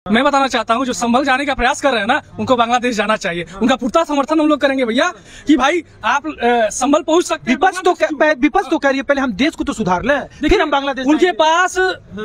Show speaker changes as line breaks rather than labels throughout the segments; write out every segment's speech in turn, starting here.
मैं बताना चाहता हूँ जो संभल जाने का प्रयास कर रहे हैं ना, उनको बांग्लादेश जाना चाहिए। उनका पूरा समर्थन हम लोग करेंगे भैया कि भाई आप संभल पहुंच सकते हैं।
विपक्ष तो कह रही है पहले हम देश को तो सुधार लें, फिर हम बांग्लादेश।
उनके पास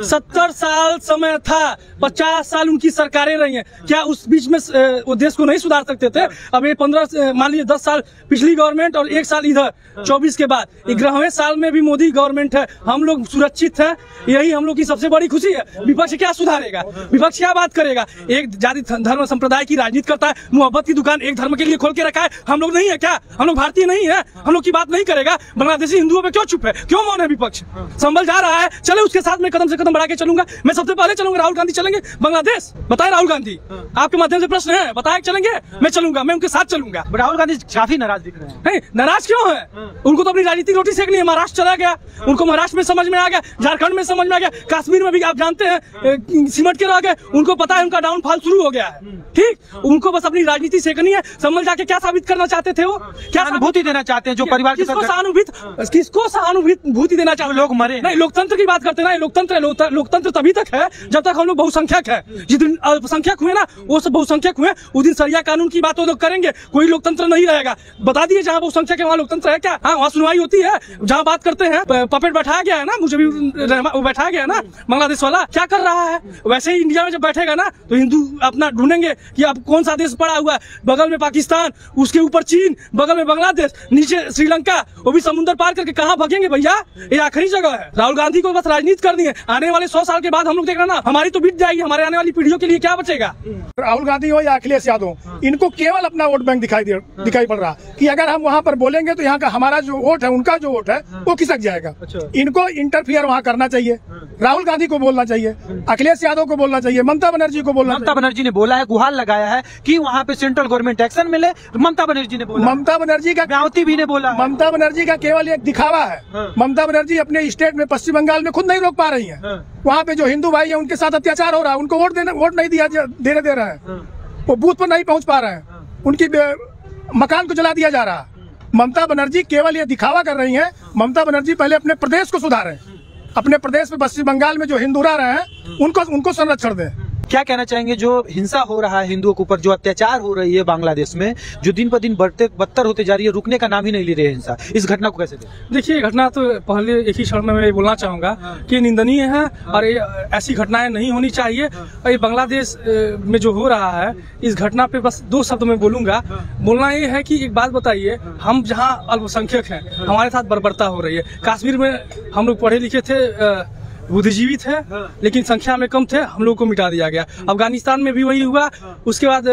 70 साल समय था, 50 साल उनकी सरकारें रही हैं, क्या उस बीच में वो देश को नहीं सुधार सकते थे? अब ये 15 मान लीजिए 10 साल पिछली गवर्नमेंट और 1 साल इधर 24 के बाद 11वें साल में भी मोदी गवर्नमेंट है, हम लोग सुरक्षित हैं, यही हम लोग की सबसे बड़ी खुशी है। विपक्ष क्या सुधारेगा? विपक्ष क्या बात करेगा? एक जाति धर्म संप्रदाय की राजनीति करता है, मोहब्बत की दुकान एक धर्म के लिए खोल के रखा है। हम लोग नहीं है क्या? हम लोग भारतीय नहीं है? हम लोग की बात नहीं करेगा? बांग्लादेशी हिंदुओं पे क्यों चुप है, क्यों मौन है विपक्ष? संभल जा रहा है, चले उसके साथ में कदम से कदम बढ़ा के चलूंगा। मैं सबसे पहले चलूंगा, राहुल गांधी चलेंगे बांग्लादेश? बताए राहुल गांधी, आपके माध्यम से प्रश्न है, बताए चलेंगे? मैं चलूंगा, मैं उनके साथ चलूंगा।
राहुल गांधी काफी नाराज दिख रहे हैं।
नहीं, नाराज क्यों है? उनको तो अपनी राजनीतिक रोटी सेकनी है। महाराष्ट्र चला गया, उनको महाराष्ट्र में समझ में आ गया, झारखंड में समझ में आ गया, कश्मीर में भी आप जानते हैं सिमट के रह गए। उनको पता है उनका डाउनफॉल शुरू हो गया है। ठीक, उनको बस अपनी राजनीति सेकनी है। संभल जाके क्या साबित करना चाहते थे? वो क्या
अनुभूति देना चाहते हैं? जो परिवार
किसको सहानुभूति देना चाहते?
लोग मरे
नहीं, लोकतंत्र की बात करते ना। लोकतंत्र तभी तक है जब तक हम लोग बहुसंख्यक है। जिस दिन अल्पसंख्यक हुए ना, वो सब बहुसंख्यक हुए, उस दिन सरिया कानून की बात वो लोग करेंगे, कोई लोकतंत्र नहीं रहेगा। बता दिए, जहाँ बहुसंख्यक है वहाँ लोकतंत्र है क्या? हाँ, वहाँ सुनवाई होती है। जहाँ बात करते हैं, पपेट बैठाया गया है ना, मुझे भी वो बैठाया गया है ना बांग्लादेश वाला, क्या कर रहा है? वैसे ही इंडिया में जब बैठेगा ना तो हिंदू अपना ढूंढेंगे कि अब कौन सा देश पड़ा हुआ है। बगल में पाकिस्तान, उसके ऊपर चीन, बगल में बांग्लादेश, नीचे श्रीलंका, वो भी समुद्र पार करके कहाँ भागेंगे भैया? ये आखिरी जगह है। राहुल गांधी को बस राजनीति करनी है। आने वाले 100 साल के बाद हम लोग देख रहे हैं ना, हमारी तो बीत जाएगी, हमारे आने वाली पीढ़ियों के लिए क्या बचेगा?
राहुल गांधी हो या अखिलेश यादव, इनको केवल अपना वोट बैंक दिखाई पड़ रहा कि अगर हम वहाँ पर बोलेंगे तो यहाँ का हमारा जो वोट है, उनका जो वोट है वो खिसक जाएगा। इनको इंटरफियर वहाँ करना चाहिए। राहुल गांधी को बोलना चाहिए, अखिलेश यादव को बोलना चाहिए, ममता बनर्जी को बोलना।
ममता बनर्जी ने बोला है, गुहार लगाया है कि वहाँ पे सेंट्रल गवर्नमेंट एक्शन मिले। ममता बनर्जी ने बोला,
ममता बनर्जी का
मायावती भी ने बोला,
ममता बनर्जी का केवल एक दिखावा है। ममता बनर्जी अपने स्टेट में पश्चिम बंगाल में खुद नहीं रोक पा रही है। वहाँ पे जो हिंदू भाई है उनके साथ अत्याचार हो रहा है, उनको वोट नहीं दे रहे हैं, वो बूथ पर नहीं पहुँच पा रहे हैं, उनकी मकान को जला दिया जा रहा है। ममता बनर्जी केवल ये दिखावा कर रही है। ममता बनर्जी पहले अपने प्रदेश को सुधारें, अपने प्रदेश में पश्चिम बंगाल में जो हिंदू रह रहे हैं उनको संरक्षण दें।
क्या कहना चाहेंगे? जो हिंसा हो रहा है हिंदुओं के ऊपर, जो अत्याचार हो रही है बांग्लादेश में, जो दिन पर दिन बदतर होते जा रही है, रुकने का नाम ही नहीं ले रही है हिंसा, इस घटना को कैसे देखें?
देखिए, घटना तो पहले एक ही क्षण में मैं बोलना चाहूंगा कि निंदनीय है और ऐसी घटनाएं नहीं होनी चाहिए। और ये बांग्लादेश में जो हो रहा है, इस घटना पे बस 2 शब्द में बोलूंगा। बोलना ये है कि एक बात बताइए, हम जहाँ अल्पसंख्यक हैं, हमारे साथ बर्बरता हो रही है। कश्मीर में हम लोग पढ़े लिखे थे, बुद्धिजीवी थे, लेकिन संख्या में कम थे, हम लोग को मिटा दिया गया। अफगानिस्तान में भी वही हुआ। उसके बाद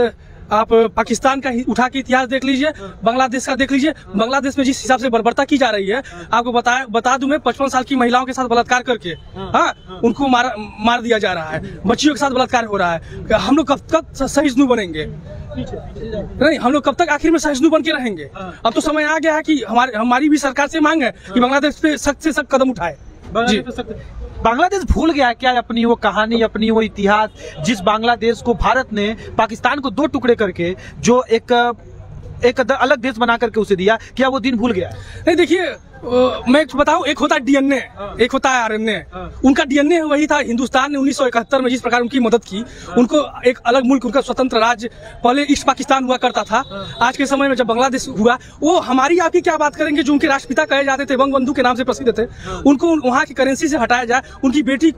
आप पाकिस्तान का उठा के इतिहास देख लीजिए, बांग्लादेश का देख लीजिए। बांग्लादेश में जिस हिसाब से बर्बरता की जा रही है, आपको बता दूं मैं, 55 साल की महिलाओं के साथ बलात्कार करके, हाँ, उनको मार दिया जा रहा है। बच्चियों के साथ बलात्कार हो रहा है। हम लोग कब तक सहिष्णु बनेंगे? नहीं, हम लोग कब तक आखिर में सहिष्णु बन के रहेंगे? अब तो समय आ गया है कि हमारी भी सरकार से मांग है कि बांग्लादेश पे सख्त से सख्त कदम उठाए।
बांग्लादेश भूल गया क्या अपनी वो कहानी, अपनी वो इतिहास, जिस बांग्लादेश को भारत ने पाकिस्तान को 2 टुकड़े करके जो एक अलग देश बना करके उसे दिया, क्या वो दिन भूल गया?
नहीं, देखिए, मैं बताऊं, एक होता है डीएनए, एक होता है आरएनए। उनका डीएनए वही था। हिंदुस्तान ने 1971 में जिस प्रकार उनकी मदद की, उनको एक अलग मुल्क, उनका स्वतंत्र राज्य, पहले ईस्ट पाकिस्तान हुआ करता था। आज के समय में जब बांग्लादेश हुआ, वो हमारी आपकी क्या बात करेंगे? जो उनके राष्ट्रपिता कहे जाते थे, बंगबंधु के नाम से प्रसिद्ध थे, उनको वहाँ की करेंसी से हटाया जाए। उनकी बेटी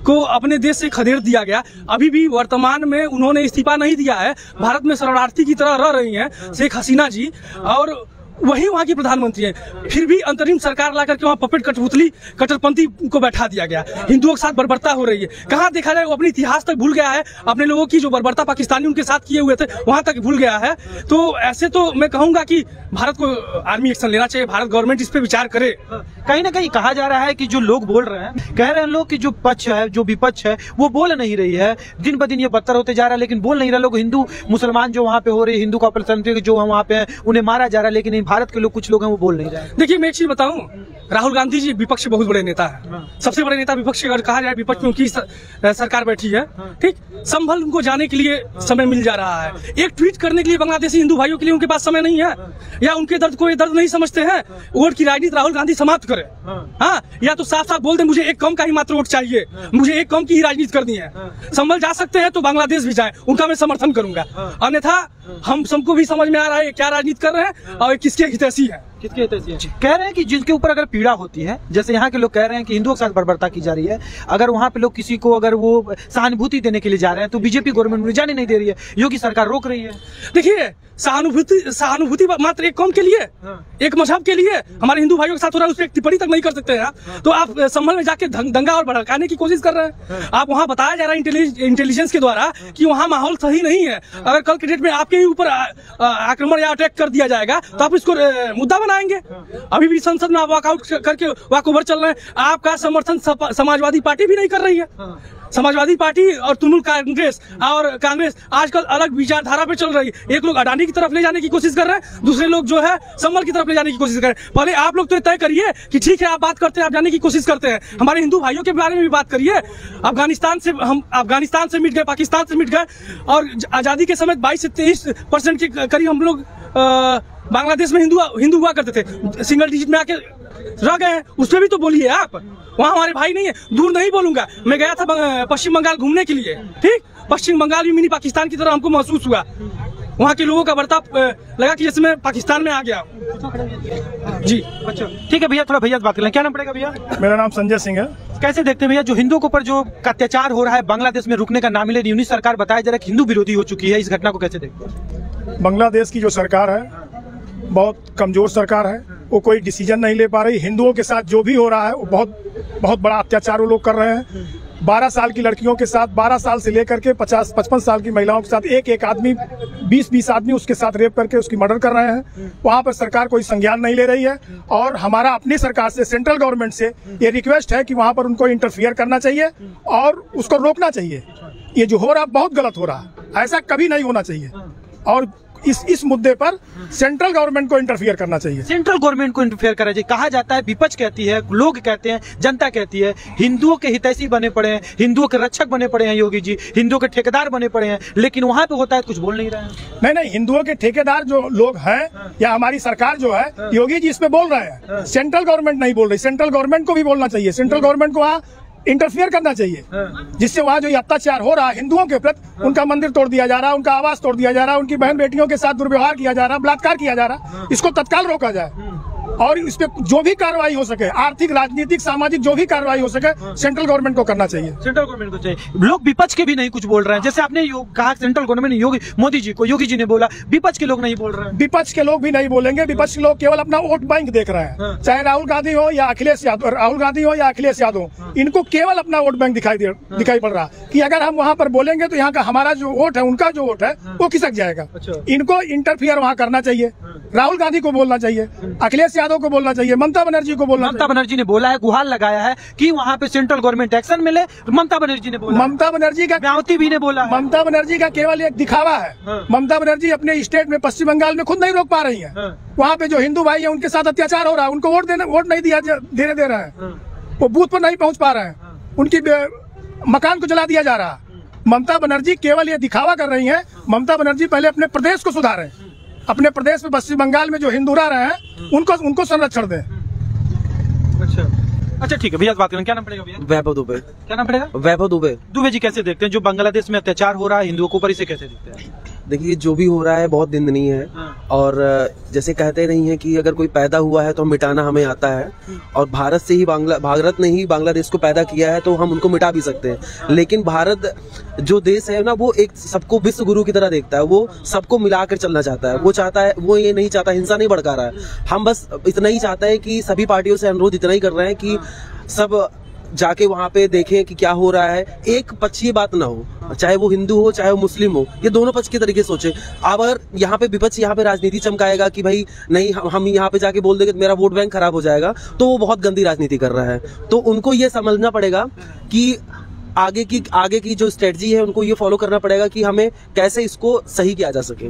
को अपने देश से खदेड़ दिया गया। अभी भी वर्तमान में उन्होंने इस्तीफा नहीं दिया है, भारत में शरणार्थी की तरह रह रही हैं शेख हसीना जी, और वही वहाँ की प्रधानमंत्री है। फिर भी अंतरिम सरकार ला करके वहाँ पपेट कठपुतली कट्टरपंथी को बैठा दिया गया। हिंदुओं के साथ बर्बरता हो रही है। कहाँ देखा जाए, वो अपने इतिहास तक भूल गया है। अपने लोगों की जो बर्बरता पाकिस्तानी उनके साथ किए हुए थे, वहाँ तक भूल गया है। तो ऐसे तो मैं कहूंगा कि भारत को आर्मी एक्शन लेना चाहिए। भारत गवर्नमेंट इस पे विचार करे।
कहीं ना कहीं कहा जा रहा है कि जो लोग बोल रहे हैं, कह रहे हैं लोग कि जो पक्ष है, जो विपक्ष है, वो बोल नहीं रही है। दिन ब दिन ये बदतर होते जा रहा है, लेकिन बोल नहीं रहा। लोग हिंदू मुसलमान जो वहाँ पे हो रही है, हिंदू का जो वहाँ पे है, उन्हें मारा जा रहा है, लेकिन भारत के लोग कुछ लोग हैं वो बोल नहीं रहे हैं।
देखिए मैं एक चीज बताऊं, राहुल गांधी जी विपक्ष के बहुत बड़े नेता है, सबसे बड़े नेता विपक्ष अगर कहा जाए, विपक्ष में उनकी सरकार बैठी है, ठीक, संभल उनको जाने के लिए समय मिल जा रहा है। एक ट्वीट करने के लिए बांग्लादेशी हिंदू भाइयों के लिए उनके पास समय नहीं है, या उनके दर्द को ये दर्द नहीं समझते हैं। वोट की राजनीति राहुल गांधी समाप्त करे, हाँ, या तो साफ साफ बोल दे मुझे एक कौम का ही मात्र वोट चाहिए, मुझे एक कौम की ही राजनीति करनी है। संभल जा सकते हैं तो बांग्लादेश भी जाए, उनका मैं समर्थन करूंगा। अन्यथा हम सबको भी समझ में आ रहा है क्या राजनीति कर रहे हैं और किसके हितैषी है।
किसके हितैषी है? कह रहे हैं कि जिनके ऊपर अगर पीड़ा होती है, जैसे यहाँ के लोग कह रहे हैं कि हिंदुओं के साथ बर्बरता की जा रही है, अगर वहाँ पे लोग किसी को अगर वो सहानुभूति देने के लिए जा रहे हैं तो बीजेपी गवर्नमेंट उन्हें जाने नहीं दे रही है, योगी सरकार रोक रही है।
देखिए सहानुभूति मात्र एक कौम के लिए, एक मजहब के लिए हमारे हिंदू भाइयों के साथ हो रहा है, उस पर एक टिप्पणी तक नहीं कर सकते हैं आप। तो आप संभल में जाके दंगा और भड़काने की कोशिश कर रहे हैं। आप वहाँ बताया जा रहा है इंटेलिजेंस के द्वारा कि वहाँ माहौल सही नहीं है। अगर कल के डेट में आपके ही ऊपर आक्रमण या अटैक कर दिया जाएगा तो आप इसको मुद्दा बनाएंगे। अभी भी संसद में आप वॉकआउट करके वॉकओवर चल रहे हैं। आपका समर्थन समाजवादी पार्टी भी नहीं कर रही है। समाजवादी पार्टी और तृणमूल कांग्रेस आजकल अलग विचारधारा पे चल रही है। एक लोग अडानी की तरफ ले जाने की कोशिश कर रहे हैं, दूसरे लोग जो है संभल की तरफ ले जाने की कोशिश कर रहे हैं। पहले आप लोग तो तय करिए कि ठीक है आप बात करते हैं, आप जाने की कोशिश करते हैं, हमारे हिंदू भाइयों के बारे में भी बात करिए। अफगानिस्तान से मिट गए, पाकिस्तान से मिट गए, और आजादी के समय 22 से 23% के करीब हम लोग बांग्लादेश में हिंदू हुआ करते थे, सिंगल डिजिट में आके रह गए हैं। उस पर भी तो बोलिए आप, वहाँ हमारे भाई नहीं है। दूर नहीं बोलूंगा, मैं गया था पश्चिम बंगाल घूमने के लिए, ठीक, पश्चिम बंगाल भी मिनी पाकिस्तान की तरह हमको महसूस हुआ। वहाँ के लोगों का बर्ताव लगा कि जैसे मैं पाकिस्तान में आ गया जी। अच्छा
ठीक है भैया, थोड़ा भैया बात कर लें। क्या नाम पड़ेगा भैया?
मेरा नाम संजय सिंह है।
कैसे देखते हैं भैया जो हिंदुओं के ऊपर जो अत्याचार हो रहा है बांग्लादेश में रुकने का नाम मिले, यूनिट सरकार बताया जा रहा है कि हिंदू विरोधी हो चुकी है, इस घटना को कैसे देखते हैं?
बांग्लादेश की जो सरकार है बहुत कमजोर सरकार है, वो कोई डिसीजन नहीं ले पा रही। हिंदुओं के साथ जो भी हो रहा है वो बहुत बड़ा अत्याचार वो लोग कर रहे हैं। 12 साल की लड़कियों के साथ, 12 साल से लेकर के 50-55 साल की महिलाओं के साथ एक आदमी 20 आदमी उसके साथ रेप करके उसकी मर्डर कर रहे हैं। वहाँ पर सरकार कोई संज्ञान नहीं ले रही है। और हमारा अपनी सरकार से, सेंट्रल गवर्नमेंट से ये रिक्वेस्ट है कि वहाँ पर उनको इंटरफियर करना चाहिए और उसको रोकना चाहिए। ये जो हो रहा बहुत गलत हो रहा है, ऐसा कभी नहीं होना चाहिए। और इस मुद्दे पर सेंट्रल गवर्नमेंट को इंटरफियर करना चाहिए।
सेंट्रल गवर्नमेंट को इंटरफियर करना चाहिए। कहा जाता है, विपक्ष कहती है, लोग कहते हैं, जनता कहती है, हिंदुओं के हितैषी बने पड़े हैं, हिंदुओं के रक्षक बने पड़े हैं योगी जी, हिंदुओं के ठेकेदार बने पड़े हैं, लेकिन वहां पे होता है कुछ बोल नहीं रहे हैं।
नहीं, हिंदुओं के ठेकेदार जो लोग हैं या हमारी सरकार जो है, योगी जी इस पे बोल रहे हैं, सेंट्रल गवर्नमेंट नहीं बोल रही। सेंट्रल गवर्नमेंट को भी बोलना चाहिए, सेंट्रल गवर्नमेंट को वहाँ इंटरफियर करना चाहिए, जिससे वहाँ जो अत्याचार हो रहा है हिंदुओं के प्रति, उनका मंदिर तोड़ दिया जा रहा है, उनका आवास तोड़ दिया जा रहा है, उनकी बहन बेटियों के साथ दुर्व्यवहार किया जा रहा है, बलात्कार किया जा रहा है, इसको तत्काल रोका जाए। और इस पे जो भी कार्रवाई हो सके, आर्थिक, राजनीतिक, सामाजिक जो भी कार्रवाई हो सके, सेंट्रल गवर्नमेंट को करना चाहिए।
सेंट्रल गवर्नमेंट को चाहिए। लोग विपक्ष के भी नहीं कुछ बोल रहे हैं, जैसे आपने कहा सेंट्रल गवर्नमेंट मोदी जी को, योगी जी ने बोला, विपक्ष के लोग नहीं बोल रहे हैं।
विपक्ष के लोग भी नहीं बोलेंगे। विपक्ष के लोग केवल अपना वोट बैंक देख रहे हैं, चाहे राहुल गांधी हो या अखिलेश यादव, इनको केवल अपना वोट बैंक दिखाई पड़ रहा कि अगर हम वहाँ पर बोलेंगे तो यहाँ का हमारा जो वोट है, उनका जो वोट है वो खिसक जाएगा। इनको इंटरफियर वहाँ करना चाहिए। राहुल गांधी को बोलना चाहिए, अखिलेश यादव को बोलना चाहिए, ममता बनर्जी को बोलना।
ममता बनर्जी ने बोला है, गुहार लगाया है कि वहाँ पे सेंट्रल गवर्नमेंट एक्शन मिले। ममता बनर्जी ने बोला,
ममता बनर्जी का,
मायावती भी ने बोला,
ममता बनर्जी का केवल एक दिखावा है। ममता बनर्जी अपने स्टेट में, पश्चिम बंगाल में खुद नहीं रोक पा रही है। वहाँ पे जो हिंदू भाई है उनके साथ अत्याचार हो रहा है, उनको वोट नहीं देने दे रहे हैं, वो बूथ पर नहीं पहुंच पा रहे हैं, उनकी मकान को जला दिया जा रहा है। ममता बनर्जी केवल ये दिखावा कर रही है। ममता बनर्जी पहले अपने प्रदेश को सुधारें, अपने प्रदेश में, पश्चिम बंगाल में जो हिंदू रह रहे हैं उनको संरक्षण दें।
अच्छा ठीक है भैया, बात करें। क्या नाम पड़ेगा भैया?
वैभव दुबे।
क्या नाम पड़ेगा?
वैभव दुबे।
दुबे जी कैसे देखते हैं जो बांग्लादेश में अत्याचार हो रहा है हिंदुओं के ऊपर, इसे कैसे देखते हैं?
देखिए जो भी हो रहा है बहुत निंदनीय है। और जैसे कहते नहीं है कि अगर कोई पैदा हुआ है तो मिटाना हमें आता है, और भारत से ही भारत ने ही बांग्लादेश को पैदा किया है तो हम उनको मिटा भी सकते हैं। लेकिन भारत जो देश है ना, वो एक सबको विश्व गुरु की तरह देखता है, वो सबको मिलाकर चलना चाहता है। वो चाहता है, वो ये नहीं चाहता, हिंसा नहीं भड़का रहा है। हम बस इतना ही चाहते हैं कि सभी पार्टियों से अनुरोध इतना ही कर रहे हैं कि सब जाके वहाँ पे देखें कि क्या हो रहा है। एक पक्षीय बात ना हो, चाहे वो हिंदू हो चाहे वो मुस्लिम हो, ये दोनों पक्ष के तरीके सोचे। अगर यहाँ पे विपक्ष यहाँ पे राजनीति चमकाएगा कि भाई नहीं हम यहाँ पे जाके बोल देंगे तो मेरा वोट बैंक खराब हो जाएगा, तो वो बहुत गंदी राजनीति कर रहा है। तो उनको ये समझना पड़ेगा कि आगे की जो स्ट्रेटजी है उनको ये फॉलो करना पड़ेगा कि हमें कैसे इसको सही किया जा सके।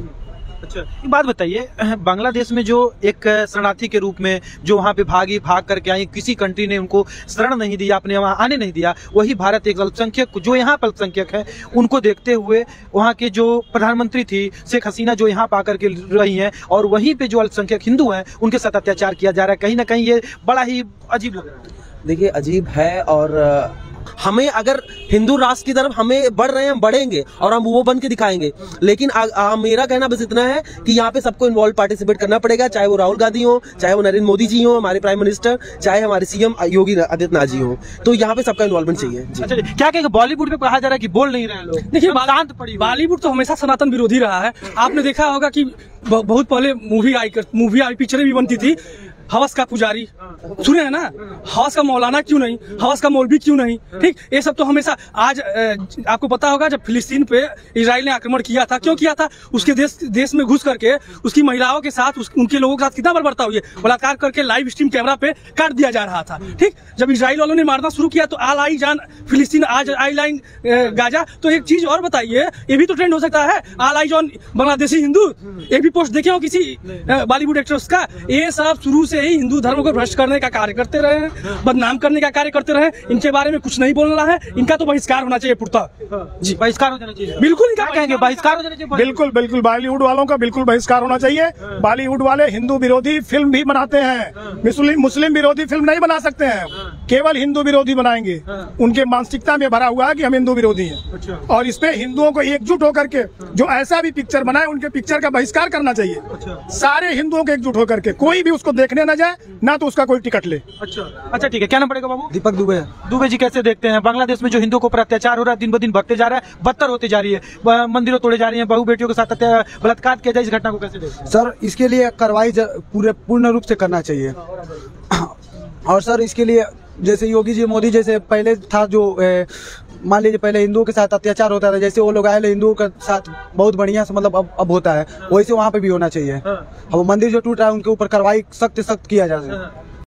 अच्छा, एक बात बताइए, बांग्लादेश में जो एक शरणार्थी के रूप में जो वहाँ पे भाग करके आई, किसी कंट्री ने उनको शरण नहीं दिया, अपने वहाँ आने नहीं दिया, वही भारत एक अल्पसंख्यक जो यहाँ पर अल्पसंख्यक है उनको देखते हुए वहाँ के जो प्रधानमंत्री थी शेख हसीना जो यहाँ पा करके रही हैं, और वहीं पे जो अल्पसंख्यक हिंदू हैं उनके साथ अत्याचार किया जा रहा है। कहीं ना कहीं ये बड़ा ही अजीब लग रहा है।
देखिए अजीब है, और हमें अगर हिंदू राष्ट्र की तरफ हमें बढ़ रहे हैं, हम बढ़ेंगे और हम वो बन के दिखाएंगे। लेकिन मेरा कहना बस इतना है कि यहाँ पे सबको इन्वॉल्व पार्टिसिपेट करना पड़ेगा, चाहे वो राहुल गांधी हो, चाहे वो नरेंद्र मोदी जी हो हमारे प्राइम मिनिस्टर, चाहे हमारे सीएम योगी आदित्यनाथ जी हो, तो यहाँ पे सबका इन्वॉल्वमेंट चाहिए।
अच्छा, क्या कहेंगे बॉलीवुड में कहा जा रहा है कि बोल नहीं रहे लोग?
देखिए बॉलीवुड तो हमेशा सनातन विरोधी रहा है। आपने देखा होगा कि बहुत पहले मूवी आई पिक्चरें भी बनती थी, हवस का पुजारी सुने हैं ना, हवस का मौलाना क्यों नहीं, हवस का मौलवी क्यों नहीं, ठीक, ये सब तो हमेशा। आज आपको पता होगा जब फिलिस्तीन पे इजराइल ने आक्रमण किया था, क्यों किया था? उसके देश में घुस करके उसकी महिलाओं के साथ उनके लोगों के साथ कितना बर्बरता हुई है, बलात्कार करके लाइव स्ट्रीम कैमरा पे काट दिया जा रहा था, ठीक। जब इजराइल वालों ने मारना शुरू किया तो आल आई जान फिलिस्तीन, आज आई लाइन गाजा। तो एक चीज और बताइए, ये भी तो ट्रेंड हो सकता है, आल आई जॉन बांग्लादेशी हिंदू, एक भी पोस्ट देखे हो किसी बॉलीवुड एक्ट्रेस का? ये सब शुरू से ही हिंदू धर्म को भ्रष्ट करने का कार्य करते रहे हैं, बदनाम करने का कार्य करते रहे। इनके बारे में कुछ नहीं बोलना है, इनका तो बहिष्कार होना चाहिए पुरता।
जी, बहिष्कार हो जाना चाहिए।
बिल्कुल,
क्या कहेंगे, बहिष्कार हो जाना चाहिए?
बिल्कुल बिल्कुल, बॉलीवुड वालों का बिल्कुल बहिष्कार होना चाहिए। बॉलीवुड वाले हिंदू विरोधी फिल्म भी बनाते हैं, मुस्लिम विरोधी फिल्म नहीं बना सकते हैं, केवल हिंदू विरोधी बनाएंगे। उनके मानसिकता में भरा हुआ है कि हम हिंदू विरोधी हैं, और इस पे हिंदुओं को एकजुट होकर के जो ऐसा भी पिक्चर बनाए उनके पिक्चर का बहिष्कार करना चाहिए। सारे हिंदुओं को एकजुट होकर के, कोई भी उसको देखने न जाए, ना तो उसका कोई टिकट ले।
अच्छा ठीक है, क्या नाम पड़ेगा बाबू?
दीपक दुबे।
दुबे जी, कैसे देखते हैं बांग्लादेश में जो हिंदुओं को अत्याचार हो रहा है, दिन ब दिन बढ़ते जा रहा है, बदतर होती जा रही है, मंदिरों तोड़े जा रही है, बहू बेटियों के साथ बलात्कार किया जाए, इस घटना को कैसे देखते हैं?
सर इसके लिए कार्रवाई पूर्ण रूप से करना चाहिए। और सर इसके लिए जैसे योगी जी मोदी जैसे पहले था, जो मान लीजिए पहले हिंदुओं के साथ अत्याचार होता था, जैसे वो लोग आए हिंदुओं के साथ बहुत बढ़िया से मतलब अब होता है, वैसे वहाँ पे भी होना चाहिए। अब मंदिर जो टूट रहा है उनके ऊपर कार्रवाई सख्त किया जाए।